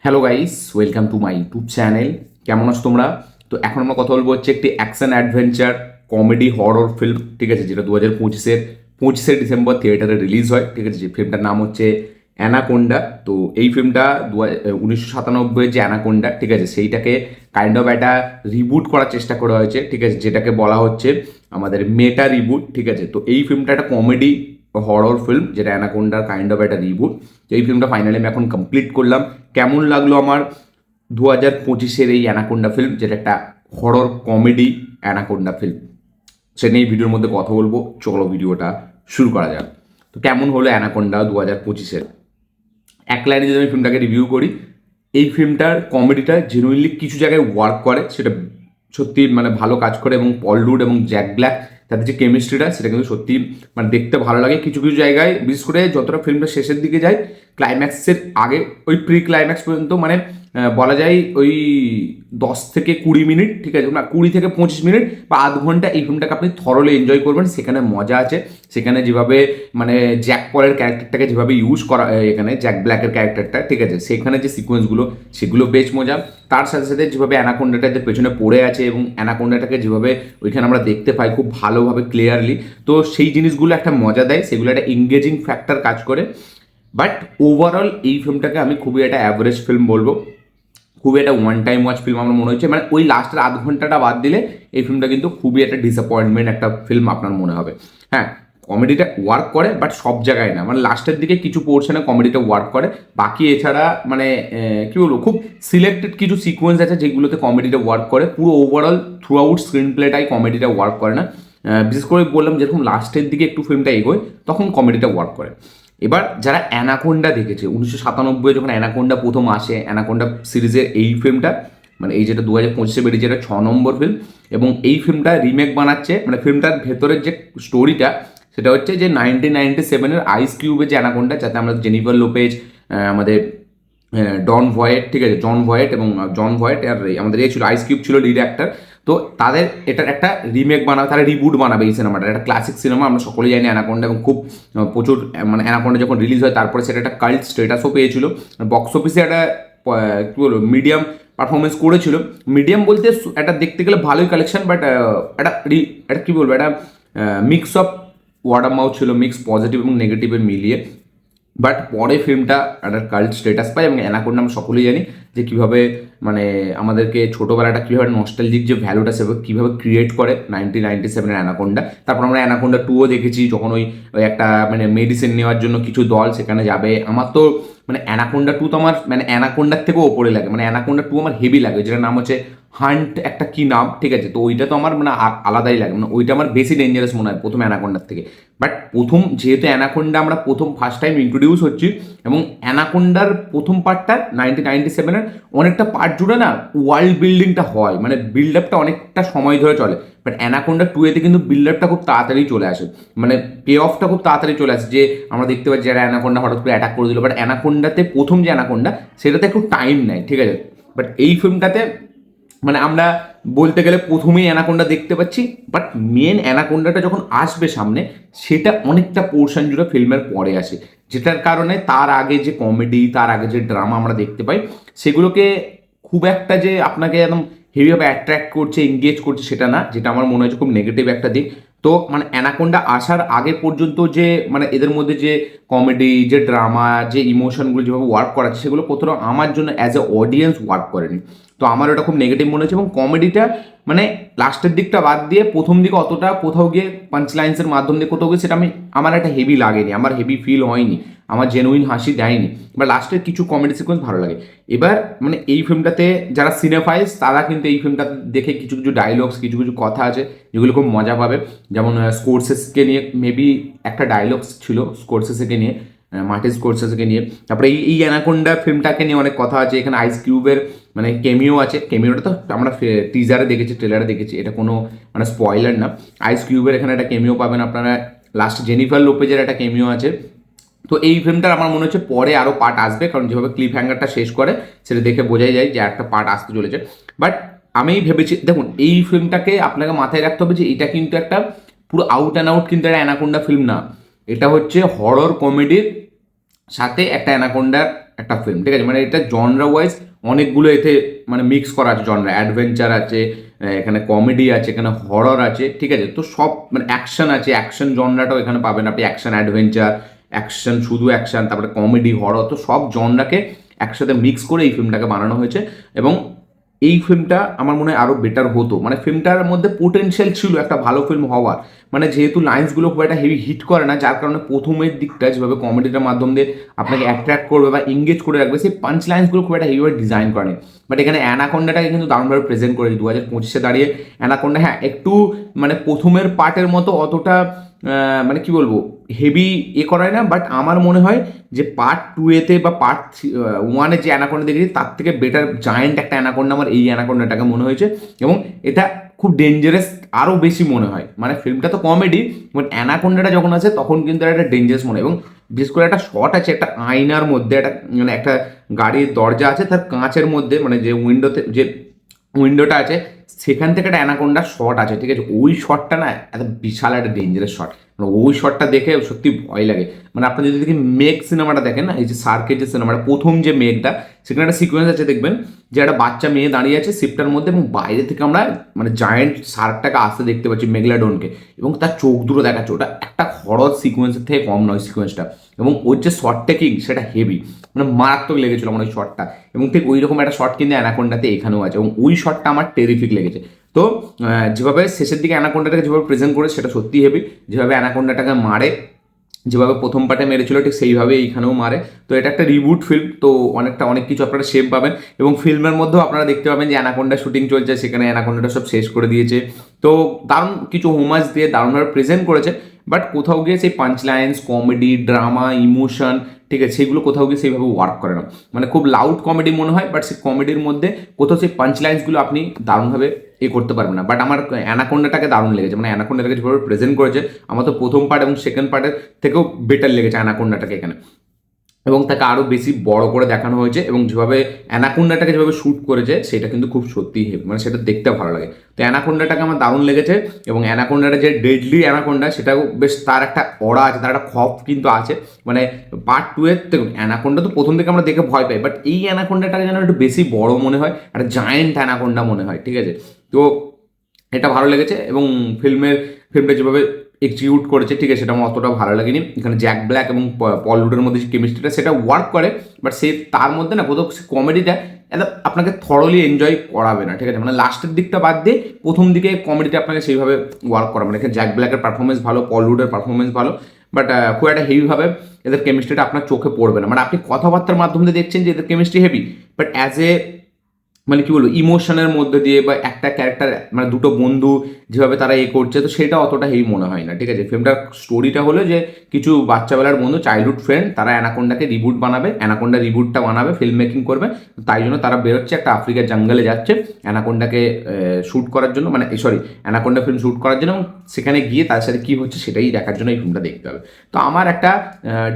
Hello guys, welcome to my YouTube channel. কেমন আছো তোমরা? তো এখন আমরা কথা বলবো হচ্ছে একটি action adventure comedy horror film, ঠিক আছে, যেটা 2025-এর ডিসেম্বর থিয়েটারে রিলিজ হয়, ঠিক আছে। যে ফিল্মটার নাম হচ্ছে অ্যানাকোন্ডা। তো এই ফিল্মটা 1997 যে অ্যানাকোন্ডা, ঠিক আছে, সেইটাকে কাইন্ড অফ একটা রিবুট করার চেষ্টা করা হয়েছে, ঠিক আছে, যেটাকে বলা হচ্ছে আমাদের মেটা রিবুট, ঠিক আছে। তো এই ফিল্মটা একটা কমেডি হরর ফিল্ম, যেটা অ্যানাকোন্ডার কাইন্ড অফ একটা রিবুট। তো এই ফিল্মটা ফাইনালি আমি এখন কমপ্লিট করলাম। কেমন লাগলো আমার 2025-এর এই অ্যানাকোন্ডা ফিল্ম, যেটা একটা হরর কমেডি অ্যানাকোন্ডা ফিল্ম, সে নিয়ে ভিডিওর মধ্যে কথা বলবো। চলো ভিডিওটা শুরু করা যাক। তো কেমন হলো অ্যানাকোন্ডা 2025-এর? এক লাইনে যদি আমি ফিল্মটাকে রিভিউ করি, এই ফিল্মটার কমেডিটা জেনুইনলি কিছু জায়গায় ওয়ার্ক করে, সেটা সত্যি মানে ভালো কাজ করে, এবং পল রুড এবং জ্যাক ব্ল্যাক তাদের যে কেমিস্ট্রিটা সেটা কিন্তু সত্যি মানে দেখতে ভালো লাগে। কিছু কিছু জায়গায় বিশেষ করে যতটা ফিল্মটা শেষের দিকে যায়, ক্লাইম্যাক্সের আগে ওই প্রি ক্লাইম্যাক্স পর্যন্ত মানে বলা যায় ওই 10 থেকে 20 মিনিট, ঠিক আছে, না 20 থেকে 25 মিনিট বা আধ ঘন্টা এই ফিল্মটাকে আপনি থরলি এনজয় করবেন। সেখানে মজা আছে, সেখানে যেভাবে মানে জ্যাক পলের ক্যারেক্টারটাকে যেভাবে ইউজ করা, এখানে জ্যাক ব্ল্যাকের ক্যারেক্টারটা, ঠিক আছে, সেখানে যে সিকোয়েন্সগুলো সেগুলো বেশ মজা। তার সাথে সাথে যেভাবে অ্যানাকোন্ডাটাতে পেছনে পড়ে আছে এবং অ্যানাকোন্ডাটাকে যেভাবে ওইখানে আমরা দেখতে পাই খুব ভালোভাবে ক্লিয়ারলি, তো সেই জিনিসগুলো একটা মজা দেয়, সেগুলো একটা এঙ্গেজিং ফ্যাক্টর কাজ করে। বাট ওভারঅল এই ফিল্মটাকে আমি খুবই একটা অ্যাভারেজ ফিল্ম বলবো, খুবই একটা ওয়ান টাইম ওয়াচ ফিল্ম আমার মনে হচ্ছে। মানে ওই লাস্টের আধ ঘন্টাটা বাদ দিলে এই ফিল্মটা কিন্তু খুবই একটা ডিসঅ্যাপয়েন্টমেন্ট একটা ফিল্ম আপনার মনে হবে। হ্যাঁ, কমেডিটা ওয়ার্ক করে, বাট সব জায়গায় না, মানে লাস্টের দিকে কিছু পোর্শনে কমেডিটা ওয়ার্ক করে। বাকি এছাড়া মানে কি বলবো, খুব সিলেক্টেড কিছু সিকোয়েন্স আছে যেগুলোতে কমেডিটা ওয়ার্ক করে। পুরো ওভারঅল থ্রু আউট স্ক্রিন প্লেটাই কমেডিটা ওয়ার্ক করে না। বিশেষ করে বললাম যেরকম লাস্টের দিকে একটু ফিল্মটা এগোয় তখন কমেডিটা ওয়ার্ক করে। এবার যারা অ্যানাকোন্ডা দেখেছে 1997 যখন অ্যানাকোন্ডা প্রথম আসে, অ্যানাকোন্ডা সিরিজের এই ফিল্মটা মানে এই যেটা 2025-এ বেরিয়েছে, এটা 6 নম্বর ফিল্ম, এবং এই ফিল্মটা রিমেক বানাচ্ছে। মানে ফিল্মটার ভেতরের যে স্টোরিটা সেটা হচ্ছে যে 1997-এর আইস কিউবের যে অ্যানাকোন্ডা, যাতে আমরা জেনিফার লোপেজ, আমাদের ডন ভয়েট, ঠিক আছে, জন ভয়েট এবং জন ভয়েট আর আমাদের ছিল আইস কিউব ছিল লিড অ্যাক্টর। তো তাদের এটার একটা রিমেক বানাবে, তারা রিবুট বানাবে এই সিনেমাটা। একটা ক্লাসিক সিনেমা, আমরা সকলেই জানি অ্যানাকোন্ডা, এবং খুব প্রচুর মানে অ্যানাকোন্ডা যখন রিলিজ হয় তারপরে সেটা একটা কাল্ট স্টেটাসও পেয়েছিল। বক্স অফিসে একটা কী বলবো মিডিয়াম পারফরমেন্স করেছিল। মিডিয়াম বলতে একটা দেখতে গেলে ভালোই কালেকশন, বাট একটা কী বলবো, একটা mix of word of mouth ছিল, মিক্স পজিটিভ এবং নেগেটিভের মিলিয়ে। বাট পরে ফিল্মটা একটা কাল্ট স্ট্যাটাস পায়, এবং অ্যানাকোন্ডা আমরা সকলেই জানি যে কীভাবে মানে আমাদেরকে ছোটোবেলাটা কীভাবে নস্টালজিক যে ভ্যালুটা সেভাবে কীভাবে ক্রিয়েট করে 1997-এর অ্যানাকোন্ডা। তারপর আমরা অ্যানাকোন্ডা 2ও দেখেছি, যখন ওই ওই একটা মানে মেডিসিন নেওয়ার জন্য কিছু দল সেখানে যাবে। আমার তো মানে অ্যানাকোন্ডা 2 তো আমার মানে অ্যানাকোন্ডার থেকেও ওপরে লাগে, মানে অ্যানাকোন্ডা 2 আমার হেভি লাগে, যেটার নাম হচ্ছে হান্ট একটা কি নাম, ঠিক আছে। তো ওইটা তো আমার মানে আলাদাই লাগে, মানে ওইটা আমার বেশি ডেঞ্জারাস মনে হয় প্রথম অ্যানাকোন্ডার থেকে। বাট প্রথম যেহেতু অ্যানাকোন্ডা আমরা প্রথম ফার্স্ট টাইম ইন্ট্রোডিউস হচ্ছি, এবং অ্যানাকোন্ডার প্রথম পার্টটা 1997-এর অনেকটা পার্ট জুড়ে না ওয়ার্ল্ড বিল্ডিংটা হয়, মানে বিল্ড আপটা অনেকটা সময় ধরে চলে। বাট অ্যানাকোন্ডা 2-এতে কিন্তু বিল্ড আপটা খুব তাড়াতাড়ি চলে আসে, মানে পে অফটা খুব তাড়াতাড়ি চলে আসে, যে আমরা দেখতে পাচ্ছি যারা অ্যানাকোন্ডা হঠাৎ করে অ্যাটাক করে দিল। বাট অ্যানাকোন্ডাতে প্রথম যে অ্যানাকোন্ডা সেটাতে একটু টাইম নেয়, ঠিক আছে। বাট এই ফিল্মটাতে মানে আমরা বলতে গেলে প্রথমেই অ্যানাকোন্ডা দেখতে পাচ্ছি, বাট মেন অ্যানাকোন্ডাটা যখন আসবে সামনে সেটা অনেকটা পোর্শন জুড়ে ফিল্মের পরে আসে, যেটার কারণে তার আগে যে কমেডি, তার আগে যে ড্রামা আমরা দেখতে পাই, সেগুলোকে খুব একটা যে আপনাকে একদম হেভিভাবে অ্যাট্রাক্ট করছে, এঙ্গেজ করছে সেটা না, যেটা আমার মনে হয়েছে খুব নেগেটিভ একটা দিক। তো মানে অ্যানাকোন্ডা আসার আগে পর্যন্ত যে মানে এদের মধ্যে যে কমেডি, যে ড্রামা, যে ইমোশনগুলো যেভাবে ওয়ার্ক করাচ্ছে, সেগুলো কোথাও আমার জন্য অ্যাজ এ অডিয়েন্স ওয়ার্ক করেনি। তো আমার ওটা খুব নেগেটিভ মনে হচ্ছে। এবং কমেডিটা মানে লাস্টের দিকটা বাদ দিয়ে প্রথম দিকে অতটা কোথাও গিয়ে পাঞ্চ লাইন্সের মাধ্যম দিয়ে কোথাও গিয়ে সেটা আমার একটা হেভি লাগেনি, আমার হেভি ফিল হয়নি, আমার জেনুইন হাসি দেয়নি। এবার লাস্টের কিছু কমেডি সিকোয়েন্স ভালো লাগে। এবার মানে এই ফিল্মটাতে যারা সিনেফাইলস তারা কিন্তু এই ফিল্মটা দেখে কিছু কিছু ডায়লগস, কিছু কিছু কথা আছে যেগুলো খুব মজা পাবে। যেমন স্কোরসেসকে নিয়ে মেবি একটা ডায়লগস ছিল স্কোরসেসকে নিয়ে, মার্টিন স্কোরসেসকে নিয়ে। তারপরে এই অ্যানাকোন্ডা ফিল্মটাকে নিয়ে অনেক কথা আছে। এখানে আইস কিউবের মানে কেমিও আছে, কেমিওটা তো আমরা টিজারে দেখেছি, ট্রেলারে দেখেছি, এটা কোনো মানে স্পয়লার না। আইস কিউবের এখানে একটা কেমিও পাবেন আপনারা। লাস্ট জেনিফার লোপেজের একটা কেমিও আছে। তো এই ফিল্মটার আমার মনে হচ্ছে পরে আরও পার্ট আসবে, কারণ যেভাবে ক্লিপ হ্যাঙ্গারটা শেষ করে সেটা দেখে বোঝাই যায় যে একটা পার্ট আসতে চলেছে। বাট আমি ভেবেছি, দেখুন এই ফিল্মটাকে আপনাকে মাথায় রাখতে হবে যে এটা কিন্তু একটা পুরো আউট অ্যান্ড আউট কিন্তু একটা অ্যানাকোন্ডা ফিল্ম না, এটা হচ্ছে হরর কমেডির সাথে একটা অ্যানাকোন্ডার একটা ফিল্ম, ঠিক আছে। মানে এটা জনরা ওয়াইজ অনেকগুলো এতে মানে মিক্স করা আছে জনরা, অ্যাডভেঞ্চার আছে, এখানে কমেডি আছে, এখানে হরর আছে, ঠিক আছে। তো সব মানে অ্যাকশন আছে, অ্যাকশন জনরাটাও এখানে পাবেন আপনি, অ্যাকশন অ্যাডভেঞ্চার, অ্যাকশন শুধু অ্যাকশন, তারপরে কমেডি হরর, তো সব জনরাকে একসাথে মিক্স করে এই ফিল্মটাকে বানানো হয়েছে। এবং এই ফিল্মটা আমার মনে হয় আরও বেটার হতো, মানে ফিল্মটার মধ্যে পোটেনশিয়াল ছিল একটা ভালো ফিল্ম হওয়ার, মানে যেহেতু লাইন্সগুলো খুব একটা হেভি হিট করে না, যার কারণে প্রথমের দিকটা যেভাবে কমেডিটার মাধ্যম দিয়ে আপনাকে অ্যাট্রাক্ট করবে বা এঙ্গেজ করে রাখবে, সেই পাঞ্চ লাইন্সগুলো খুব একটা হেভিভাবে ডিজাইন করেনি। বাট এখানে অ্যানাকোন্ডাটাকে কিন্তু দারুণভাবে প্রেজেন্ট করেছে 2025-এ দাঁড়িয়ে। অ্যানাকোন্ডা হ্যাঁ একটু মানে প্রথমের পার্টের মতো অতটা মানে কি বলবো হেভি করায় না, বাট আমার মনে হয় যে পার্ট 2-এতে বা পার্ট 1-এ যে অ্যানাকোন্ডা দেখেছি তার থেকে বেটার জায়েন্ট একটা অ্যানাকোন্ডা আমার এই অ্যানাকোন্ডাটাকে মনে হয়েছে। এবং এটা খুব ডেঞ্জারাস আরও বেশি মনে হয়, মানে ফিল্মটা তো কমেডি, বাট অ্যানাকোন্ডাটা যখন আছে তখন কিন্তু একটা ডেঞ্জারাস মনে হয়। এবং বিশেষ করে একটা শট আছে একটা আয়নার মধ্যে, একটা মানে একটা গাড়ির দরজা আছে তার কাঁচের মধ্যে, মানে যে উইন্ডোতে যে উইন্ডোটা আছে সেখান থেকে একটা অ্যানাকোন্ডার শট আছে, ঠিক আছে। ওই শটটা না এত বিশাল একটা ডেঞ্জারাস শট, মানে ওই শটটা দেখে সত্যি ভয় লাগে। মানে আপনি যদি দেখি মেঘ সিনেমাটা দেখেন না, এই যে সার্কের যে সিনেমাটা প্রথম যে মেঘটা, সেখানে একটা সিকোয়েন্স আছে দেখবেন যে একটা বাচ্চা মেয়ে দাঁড়িয়ে আছে শিপটার মধ্যে, এবং বাইরে থেকে আমরা মানে জায়েন্ট শার্কটাকে আসতে দেখতে পাচ্ছি, মেগলাডনকে, এবং তার চোখ দুটো দেখাচ্ছে। ওটা একটা হরর সিকোয়েন্সের থেকে কম নয় সিকোয়েন্সটা, এবং ওর যে শট টেকিং সেটা হেভি, মানে মারাত্মক লেগেছিল আমার ওই শটটা। এবং ঠিক ওই রকম একটা শট কিন্তু অ্যানাকোন্ডাতে এখানেও আছে, এবং ওই শটটা আমার টেরিফিক লেগেছে। তো যেভাবে শেষের দিকে অ্যানাকোন্ডাটাকে যেভাবে প্রেজেন্ট করে সেটা সত্যি হেভি, যেভাবে অ্যানাকোন্ডাটাকে মারে, যেভাবে প্রথম পার্টে মেরেছিল ঠিক সেইভাবে এইখানেও মারে। তো এটা একটা রিবুট ফিল্ম, তো অনেক কিছু আপনারা সেম পাবেন, এবং ফিল্মের মধ্যেও আপনারা দেখতে পাবেন যে অ্যানাকোন্ডা শুটিং চলছে, সেখানে অ্যানাকোন্ডাটা সব শেষ করে দিয়েছে। তো দারুণ কিছু হোমাজ দিয়ে দারুণভাবে প্রেজেন্ট করেছে, বাট কোথাও গিয়ে সেই punch lines, comedy, drama, emotion, ঠিক আছে, সেগুলো কোথাও গিয়ে সেইভাবে ওয়ার্ক করে না। মানে খুব লাউড কমেডি মনে হয়, বাট সেই কমেডির মধ্যে কোথাও সেই পাঞ্চ লাইন্সগুলো আপনি দারুণভাবে করতে পারবেন না। বাট আমার অ্যানাকোন্ডাটাকে দারুণ লেগেছে, মানে অ্যানাকোন্ডাটাকে যেভাবে প্রেজেন্ট করেছে আমার তো প্রথম পার্ট এবং সেকেন্ড পার্টের থেকেও বেটার লেগেছে অ্যানাকোন্ডাটাকে এখানে। এবং তাকে আরও বেশি বড় করে দেখানো হয়েছে, এবং যেভাবে অ্যানাকোন্ডাটাকে যেভাবে শ্যুট করেছে সেটা কিন্তু খুব সত্যিই হেভি, মানে সেটা দেখতে ভালো লাগে। তো অ্যানাকোন্ডাটাকে আমার দারুণ লেগেছে, এবং অ্যানাকোন্ডাটা যে ডেডলি অ্যানাকোন্ডা সেটাও বেশ তার একটা অরা আছে, তার একটা খপ কিন্তু আছে। মানে পার্ট 2-এর দেখুন অ্যানাকোন্ডা তো প্রথম থেকে আমরা দেখে ভয় পাই, বাট এই অ্যানাকোন্ডাটাকে যেন একটু বেশি বড় মনে হয়, একটা জায়েন্ট অ্যানাকোন্ডা মনে হয়, ঠিক আছে। তো এটা ভালো লেগেছে, এবং ফিল্মটা যেভাবে এক্সিকিউট করেছে, ঠিক আছে, সেটা আমার অতটা ভালো লাগেনি। এখানে জ্যাক ব্ল্যাক এবং পল রুডের মধ্যে যে কেমিস্ট্রিটা সেটা ওয়ার্ক করে, বাট সে তার মধ্যে না কোথাও কমেডিটা এটা আপনাকে থরলি এনজয় করাবে না, ঠিক আছে। মানে লাস্টের দিকটা বাদ দিয়ে প্রথম দিকে কমেডিটা আপনাকে সেইভাবে ওয়ার্ক করা, মানে এখানে জ্যাক ব্ল্যাকের পারফরমেন্স ভালো, পল রুডের পারফরমেন্স ভালো, বাট খুব একটা হেভিভাবে এদের কেমিস্ট্রিটা আপনার চোখে পড়বে না। মানে আপনি কথাবার্তার মাধ্যমে দেখছেন যে এদের chemistry heavy, but as a মানে কি বলবো ইমোশনের মধ্যে দিয়ে বা একটা ক্যারেক্টার মানে দুটো বন্ধু যেভাবে তারা করছে, তো সেটা অতটা হেভি মনে হয় না, ঠিক আছে। ফিল্মটার স্টোরিটা হলো যে কিছু বাচ্চাবেলার বন্ধু, চাইল্ডহুড ফ্রেন্ড, তারা অ্যানাকোন্ডাকে রিবুট বানাবে, অ্যানাকোন্ডা রিবুটটা বানাবে, ফিল্ম মেকিং করবে। তাই জন্য তারা বেরোচ্ছে একটা আফ্রিকার জঙ্গলে যাচ্ছে অ্যানাকোন্ডাকে শ্যুট করার জন্য, মানে সরি অ্যানাকোন্ডা ফিল্ম শ্যুট করার জন্য, এবং সেখানে গিয়ে তার সাথে কী হচ্ছে সেটাই দেখার জন্য এই ফিল্মটা দেখতে হবে। তো আমার একটা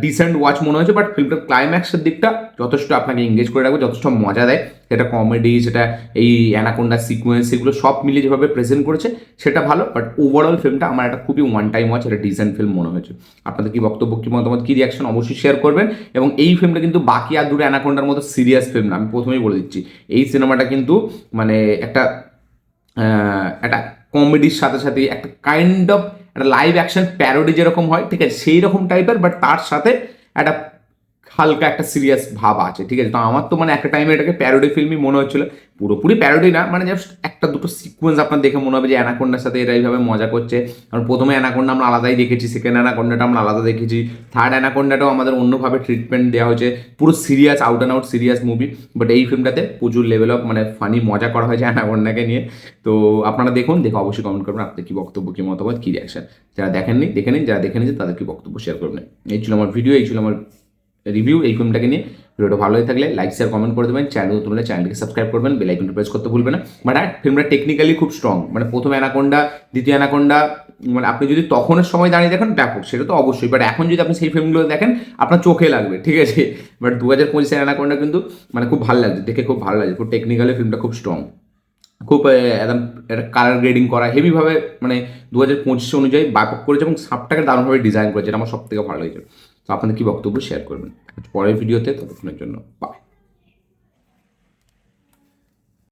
ডিসেন্ট ওয়াচ মনে হয়েছে, বাট ফিল্মটার ক্লাইম্যাক্সের দিকটা যথেষ্ট আপনাকে এঙ্গেজ করে রাখবে, যথেষ্ট মজা দেয়, সেটা কমেডি, সেটা এই অ্যানাকোন্ডা সিকোয়েন্স, এগুলো সব মিলিয়ে যেভাবে প্রেজেন্ট করেছে সেটা ভালো। বাট ওভারঅল ফিল্মটা আমার একটা খুবই ওয়ান টাইম ওয়াচ, একটা ডিসেন্ট ফিল্ম মনে হয়েছে। আপনাদের কি বক্তব্য, কি মতামত, কি রিয়াকশন অবশ্যই শেয়ার করবেন। এবং এই ফিল্মটা কিন্তু বাকি আর দুটো অ্যানাকোন্ডার মতো সিরিয়াস ফিল্ম না, আমি প্রথমেই বলে দিচ্ছি। এই সিনেমাটা কিন্তু মানে একটা কমেডির সাথে সাথে একটা কাইন্ড অফ একটা লাইভ অ্যাকশন প্যারোডি যেরকম হয়, ঠিক আছে, সেই রকম টাইপের, বাট তার সাথে একটা হালকা একটা সিরিয়াস ভাব আছে, ঠিক আছে। তো আমার তো মানে একটা টাইমে এটাকে প্যারোডি ফিল্মই মনে হচ্ছিল, পুরোপুরি প্যারোডি না, মানে জাস্ট একটা দুটো সিকোয়েন্স আপনার দেখে মনে হবে যে অ্যানাকোন্ডার সাথে এরা এইভাবে মজা করছে। কারণ প্রথমে অ্যানাকোন্ডা আমরা আলাদাই দেখেছি, সেকেন্ড অ্যানাকোন্ডাটা আমরা আলাদা দেখেছি, থার্ড অ্যানাকোন্ডাটাও আমাদের অন্যভাবে ট্রিটমেন্ট দেওয়া হয়েছে, পুরো serious out and out serious movie. But এই ফিল্মটাতে প্রচুর লেভেল অফ মানে ফানি মজা করা হয়েছে অ্যানাকোন্ডাকে নিয়ে। তো আপনারা দেখুন, দেখে অবশ্যই কমেন্ট করবেন আপনাদের কি বক্তব্য, কি মতামত, কি রিয়াকশন। যারা দেখেননি দেখে নিন, যারা দেখে নিয়েছে তাদের কি বক্তব্য শেয়ার করবেন। এই ছিল আমার ভিডিও, এই ছিল আমার রিভিউ এই ফিল্মটাকে নিয়ে। ভিডিওটা ভালো হয়ে থাকলে লাইক শেয়ার কমেন্ট করে দেবেন, চ্যানেল নতুন হলে চ্যানেলকে সাবস্ক্রাইব করবেন, বেল আইকনটা প্রেস করতে ভুলবেন না। বাট হ্যাঁ ফিল্মটা টেকনিক্যালি খুব স্ট্রং, মানে প্রথম অ্যানাকোন্ডা, দ্বিতীয় অ্যানাকোন্ডা, মানে আপনি যদি তখনের সময় দাঁড়িয়ে দেখেন ব্যাপক, সেটা তো অবশ্যই, বাট এখন যদি আপনি সেই ফিল্মগুলো দেখেন আপনার চোখে লাগবে, ঠিক আছে। বাট 2025-এর অ্যানাকোন্ডা কিন্তু মানে খুব ভালো লাগছে দেখে, খুব ভালো লাগছে, খুব টেকনিক্যালি ফিল্মটা খুব স্ট্রং, খুব একদম একটা কালার গ্রেডিং করা হেভিভাবে, মানে 2025 অনুযায়ী ব্যাপক করেছে, এবং সাপটাকে দারুণভাবে ডিজাইন করেছে, এটা আমার সব থেকে ভালো লেগেছে। তো আপনাদের কী বক্তব্য শেয়ার করবেন পরের ভিডিওতে, ততক্ষণের জন্য বাই।